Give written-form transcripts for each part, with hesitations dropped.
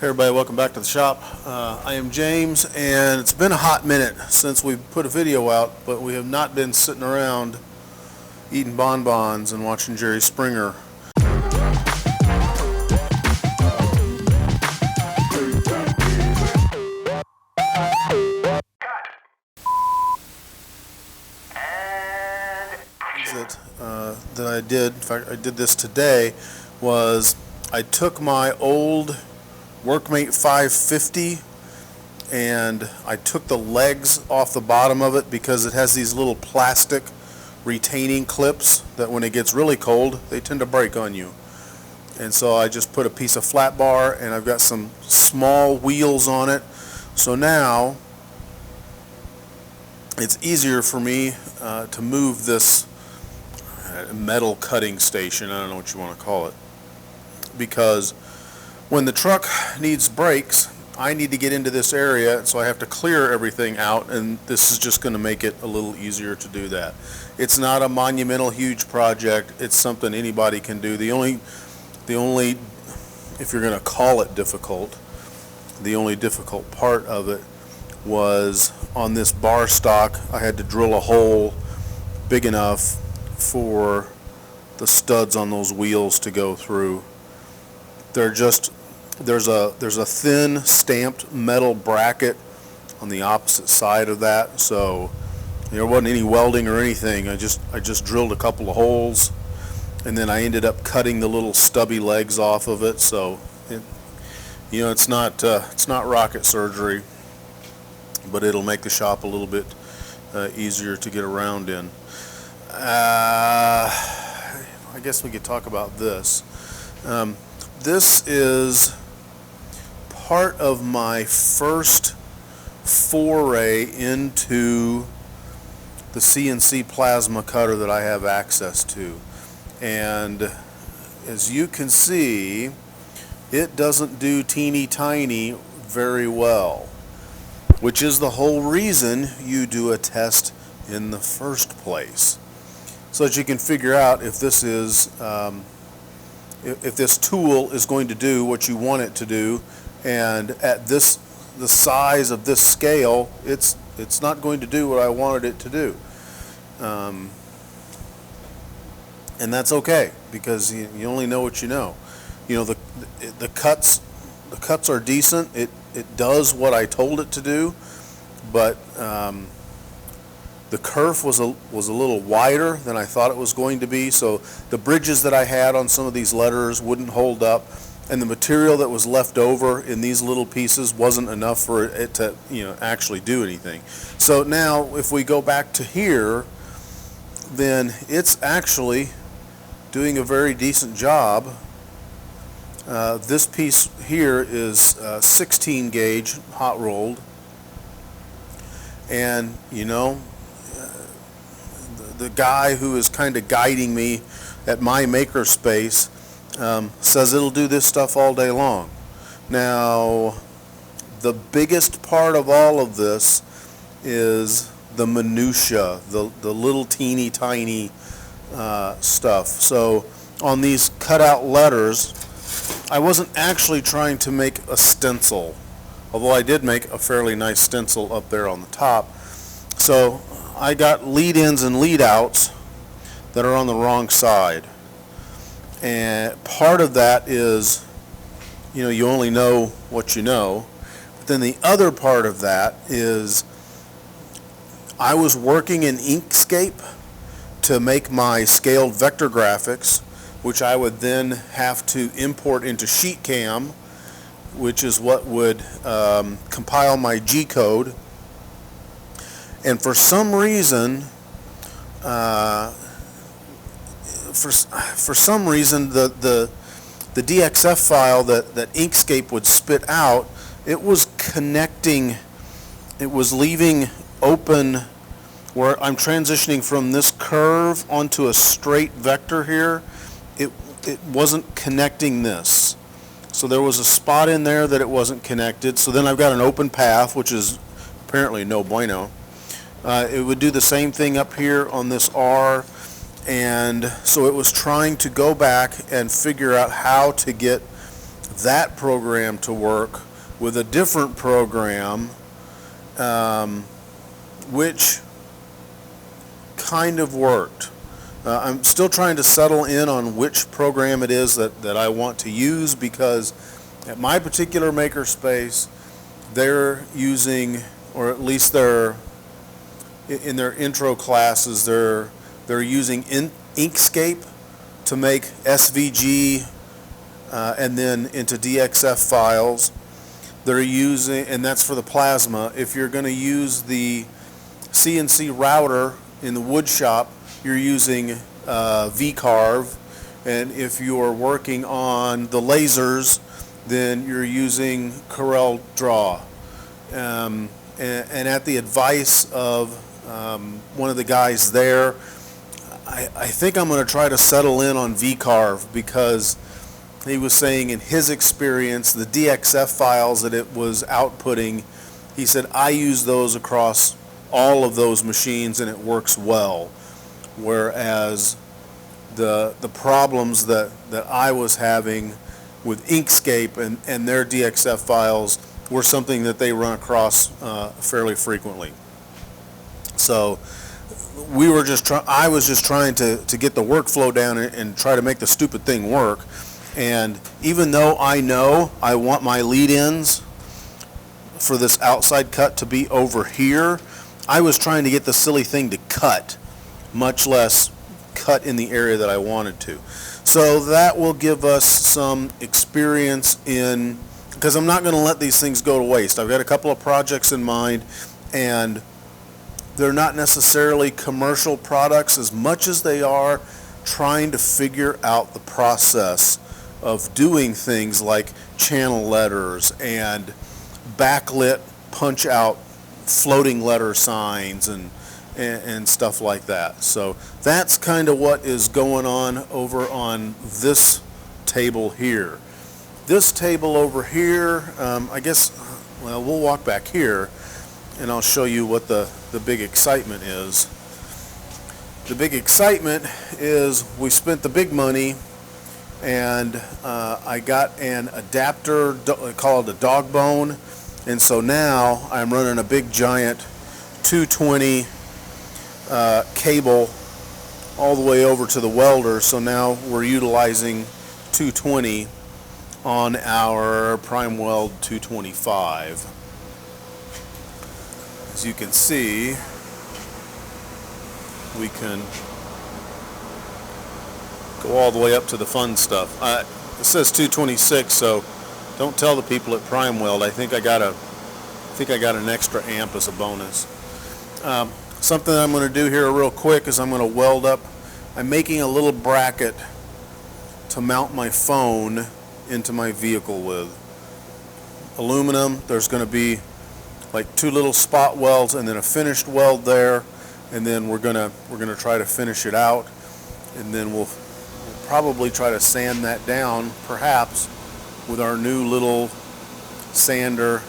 Hey everybody, welcome back to the shop. I am James, and it's been a hot minute since we put a video out, but we have not been sitting around eating bonbons and watching Jerry Springer. That I did, in fact I did this today, was I took my old Workmate 550 and I took the legs off the bottom of it because it has these little plastic retaining clips that when it gets really cold they tend to break on you. And so I just put a piece of flat bar and I've got some small wheels on it. So now it's easier for me to move this metal cutting station, I don't know what you want to call it, because when the truck needs brakes, I need to get into this area, so I have to clear everything out, and this is just going to make it a little easier to do that. It's not a monumental, huge project. It's something anybody can do. The only, if you're going to call it difficult, the only difficult part of it was on this bar stock. I had to drill a hole big enough for the studs on those wheels to go through. They're just, there's a thin stamped metal bracket on the opposite side of that, so there wasn't any welding or anything. I just drilled a couple of holes, and then I ended up cutting the little stubby legs off of it. So it's not rocket surgery, but it'll make the shop a little bit easier to get around in. I guess we could talk about this. This is part of my first foray into the CNC plasma cutter that I have access to. And as you can see, it doesn't do teeny tiny very well, which is the whole reason you do a test in the first place, so that you can figure out if this is if this tool is going to do what you want it to do, and at the size of this scale, it's not going to do what I wanted it to do, and that's okay, because you only know what you know. The cuts are decent. It does what I told it to do, but the kerf was a little wider than I thought it was going to be, so the bridges that I had on some of these letters wouldn't hold up, and the material that was left over in these little pieces wasn't enough for it to actually do anything. So now if we go back to here, then it's actually doing a very decent job. This piece here is 16 gauge hot rolled, and the guy who is kind of guiding me at my makerspace says it'll do this stuff all day long. Now, the biggest part of all of this is the minutia, the little teeny tiny stuff. So on these cutout letters, I wasn't actually trying to make a stencil, although I did make a fairly nice stencil up there on the top. So I got lead-ins and lead-outs that are on the wrong side, and part of that is you only know what you know, but then the other part of that is I was working in Inkscape to make my scaled vector graphics, which I would then have to import into SheetCam, which is what would compile my G code. And for some reason, the DXF file that Inkscape would spit out, it was connecting, it was leaving open where I'm transitioning from this curve onto a straight vector here. It wasn't connecting this. So there was a spot in there that it wasn't connected. So then I've got an open path, which is apparently no bueno. It would do the same thing up here on this R, and so it was trying to go back and figure out how to get that program to work with a different program, which kind of worked. I'm still trying to settle in on which program it is that I want to use, because at my particular makerspace, they're using, or at least they're in their intro classes, they're using Inkscape to make SVG and then into DXF files. They're using, and that's for the plasma. If you're going to use the CNC router in the wood shop, you're using VCarve, and if you're working on the lasers, then you're using Corel Draw. And at the advice of one of the guys there, I think I'm going to try to settle in on VCarve, because he was saying in his experience, the DXF files that it was outputting, he said, I use those across all of those machines and it works well. Whereas the problems that I was having with Inkscape and their DXF files were something that they run across fairly frequently. So I was just trying to get the workflow down and try to make the stupid thing work. And even though I know I want my lead ends for this outside cut to be over here, I was trying to get the silly thing to cut, much less cut in the area that I wanted to. So that will give us some experience in, because I'm not going to let these things go to waste. I've got a couple of projects in mind, and they're not necessarily commercial products as much as they are trying to figure out the process of doing things like channel letters and backlit punch out floating letter signs and stuff like that. So that's kind of what is going on over on this table here. This table over here, I guess, well, we'll walk back here and I'll show you what the big excitement is. The big excitement is we spent the big money, and I got an adapter called a dog bone, and so now I'm running a big giant 220 cable all the way over to the welder. So now we're utilizing 220 on our prime weld 225. As you can see, we can go all the way up to the fun stuff. It says 226, so don't tell the people at Prime Weld. I think I got an extra amp as a bonus. Something I'm going to do here real quick is I'm going to weld up. I'm making a little bracket to mount my phone into my vehicle with. Aluminum. There's going to be like 2 little spot welds and then a finished weld there, and then we're gonna try to finish it out, and then we'll probably try to sand that down, perhaps with our new little sander.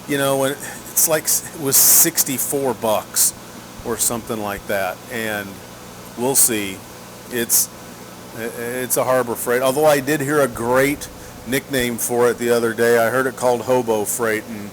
You know, it's like it was $64 or something like that, and we'll see. It's a Harbor Freight, although I did hear a great nickname for it the other day. I heard it called Hobo Freight, and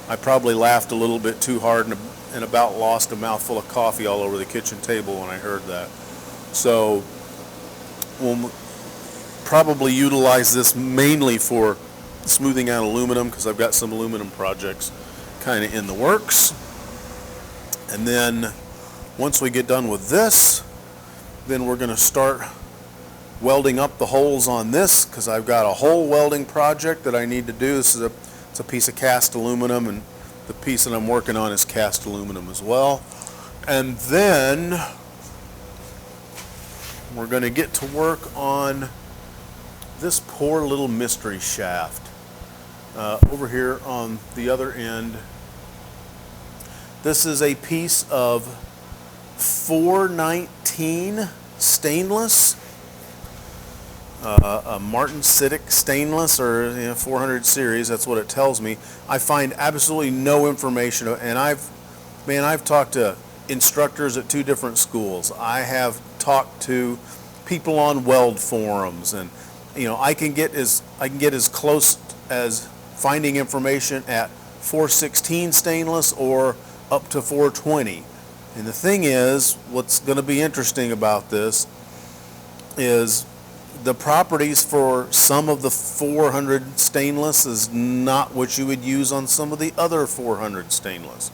I probably laughed a little bit too hard and about lost a mouthful of coffee all over the kitchen table when I heard that. So we'll probably utilize this mainly for smoothing out aluminum, because I've got some aluminum projects kind of in the works. And then once we get done with this, then we're going to start welding up the holes on this, because I've got a hole welding project that I need to do. It's a piece of cast aluminum, and the piece that I'm working on is cast aluminum as well. And then we're going to get to work on this poor little mystery shaft over here on the other end. This is a piece of 419 stainless, a Martin Siddick stainless, or 400 series. That's what it tells me. I find absolutely no information, and I've talked to instructors at 2 different schools. I have talked to people on weld forums, I can get as close as finding information at 416 stainless or up to 420. And the thing is, what's going to be interesting about this is the properties for some of the 400 stainless is not what you would use on some of the other 400 stainless.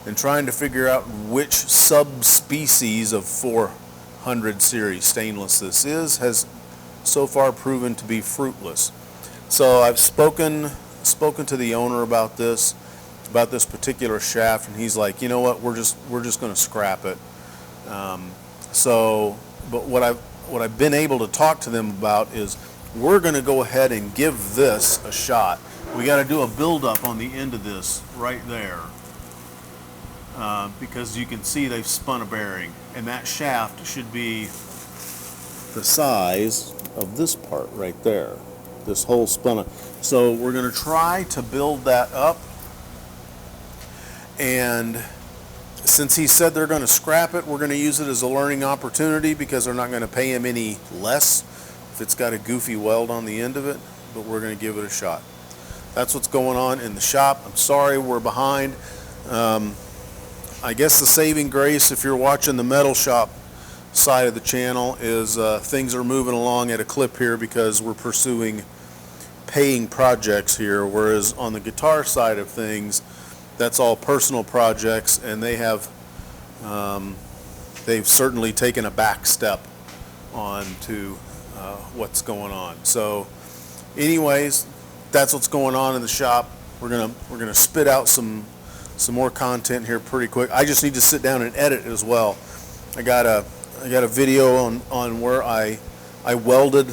And trying to figure out which subspecies of 400 series stainless this is has so far proven to be fruitless. So I've spoken to the owner about this particular shaft, and he's like, you know what, we're just going to scrap it. But what I've been able to talk to them about is we're going to go ahead and give this a shot. We got to do a build-up on the end of this right there, because you can see they've spun a bearing, and that shaft should be the size of this part right there, this whole spun. So we're going to try to build that up, and since he said they're going to scrap it, we're going to use it as a learning opportunity, because they're not going to pay him any less if it's got a goofy weld on the end of it, but we're going to give it a shot. That's what's going on in the shop. I'm sorry we're behind. I guess the saving grace, if you're watching the metal shop side of the channel, is things are moving along at a clip here because we're pursuing paying projects here, whereas on the guitar side of things, that's all personal projects, and they've certainly taken a back step on to what's going on. So anyways, that's what's going on in the shop. We're gonna spit out some more content here pretty quick. I just need to sit down and edit as well. I got a video on where I welded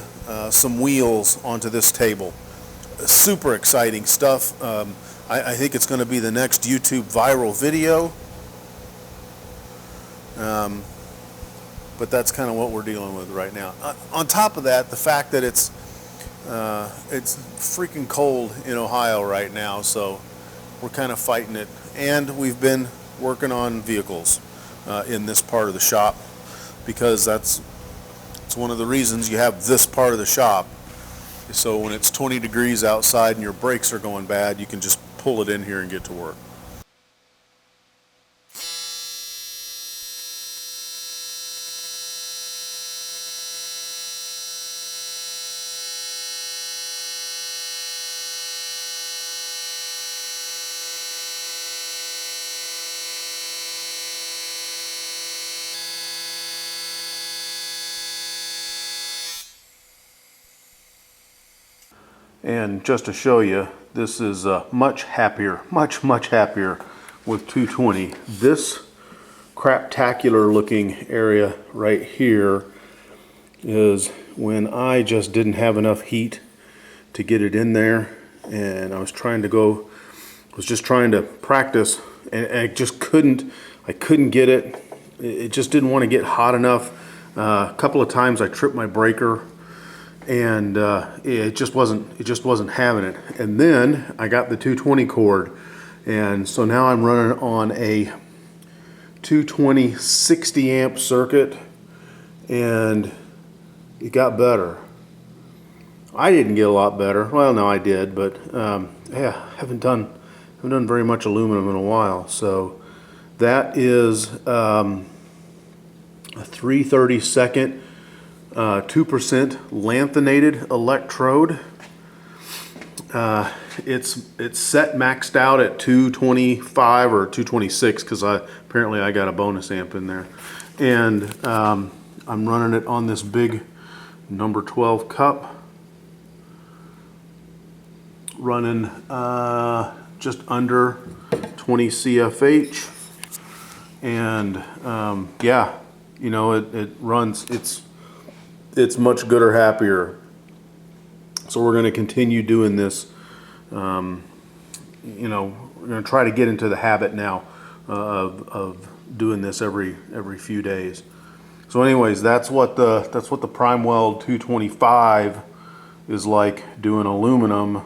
some wheels onto this table. Super exciting stuff. I think it's going to be the next YouTube viral video. But that's kind of what we're dealing with right now. On top of that, the fact that it's freaking cold in Ohio right now, so we're kind of fighting it. And we've been working on vehicles in this part of the shop, because it's one of the reasons you have this part of the shop. So when it's 20 degrees outside and your brakes are going bad, you can just pull it in here and get to work. And just to show you, this is much happier with 220. This craptacular looking area right here is when I just didn't have enough heat to get it in there, and I was just trying to practice, and I just couldn't get it. It just didn't want to get hot enough. A couple of times I tripped my breaker, and it just wasn't having it. And then I got the 220 cord, and so now I'm running on a 220 60 amp circuit, and it got better. I didn't get a lot better. Well, no, I did, but yeah, haven't done very much aluminum in a while. So that is a 3/32 2% lanthanated electrode. It's set maxed out at 225 or 226, because apparently I got a bonus amp in there, and I'm running it on this big number 12 cup, running just under 20 CFH, and yeah, you know, it runs. It's much gooder, happier. So we're going to continue doing this. You know, we're going to try to get into the habit now of doing this every few days. So anyways, that's what the PrimeWeld 225 is like doing aluminum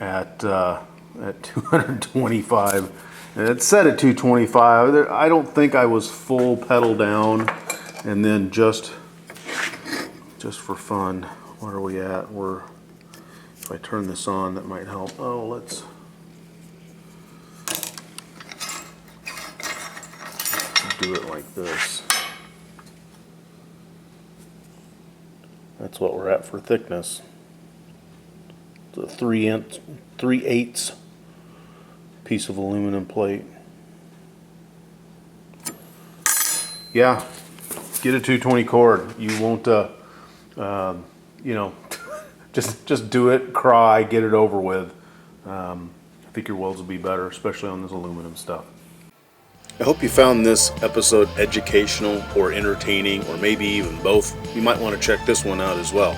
at 225. And it's set at 225. I don't think I was full pedal down, and then just for fun, Where are we at? If I turn this on, that might help. Oh, let's do it like this. That's what we're at for thickness. It's a 3/8 piece of aluminum plate. Yeah, get a 220 cord. You won't, you know, just do it, cry, get it over with. I think your welds will be better, especially on this aluminum stuff. I hope you found this episode educational or entertaining, or maybe even both. You might want to check this one out as well.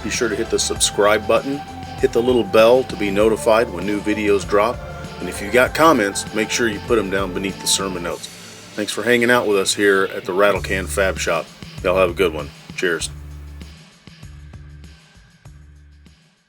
Be sure to hit the subscribe button, hit the little bell to be notified when new videos drop, and if you got comments, make sure you put them down beneath the sermon notes. Thanks for hanging out with us here at the RATTLECAN Fab Shop. Y'all have a good one. Cheers.